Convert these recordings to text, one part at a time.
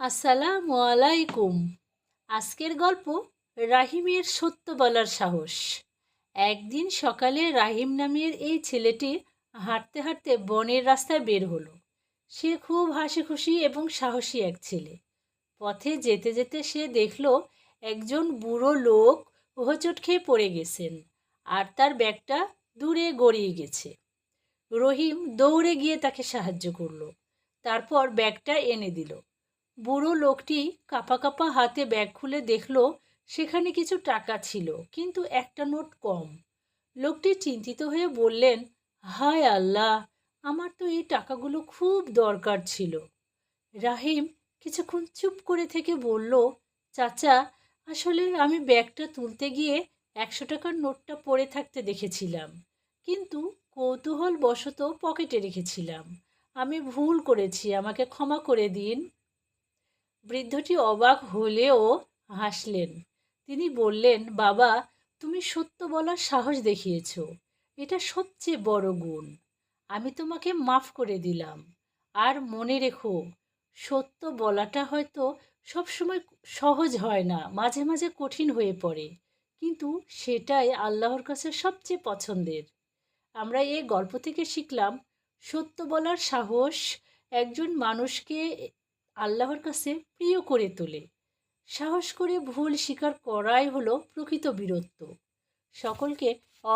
আসসালামু আলাইকুম। আজকের গল্প রাহিমের সত্য বলার সাহস। একদিন সকালে রাহিম নামের এই ছেলেটি হাঁটতে হাঁটতে বনের রাস্তায় বের হলো। সে খুব হাসি খুশি এবং সাহসী এক ছেলে। পথে যেতে যেতে সে দেখল একজন বুড়ো লোক হোঁচট খেয়ে পড়ে গেছেন আর তার ব্যাগটা দূরে গড়িয়ে গেছে। রহিম দৌড়ে গিয়ে তাকে সাহায্য করলো, তারপর ব্যাগটা এনে দিল। বুড়ো লোকটি কাঁপা কাঁপা হাতে ব্যাগ খুলে দেখল সেখানে কিছু টাকা ছিল, কিন্তু একটা নোট কম। লোকটি চিন্তিত হয়ে বললেন, হায় আল্লাহ, আমার তো এই টাকাগুলো খুব দরকার ছিল। রাহিম কিছুক্ষণ চুপ করে থেকে বলল, চাচা, আসলে আমি ব্যাগটা তুলতে গিয়ে 100 টাকার নোটটা পড়ে থাকতে দেখেছিলাম, কিন্তু কৌতূহল বশত পকেটে রেখেছিলাম। আমি ভুল করেছি, আমাকে ক্ষমা করে দিন। বৃদ্ধটি অবাক হলেও হাসলেন। তিনি বললেন, বাবা, তুমি সত্য বলার সাহস দেখিয়েছ, এটা সবচেয়ে বড় গুণ। আমি তোমাকে মাফ করে দিলাম। আর মনে রেখো, সত্য বলাটা হয়তো সবসময় সহজ হয় না, মাঝে মাঝে কঠিন হয়ে পড়ে, কিন্তু সেটাই আল্লাহর কাছে সবচেয়ে পছন্দের। আমরা এই গল্প থেকে শিখলাম, সত্য বলার সাহস একজন মানুষকে আল্লাহর কাছে প্রিয় করে তোলে। সাহস করে ভুল স্বীকার করাই হলো প্রকৃত বীরত্ব। সকলকে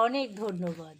অনেক ধন্যবাদ।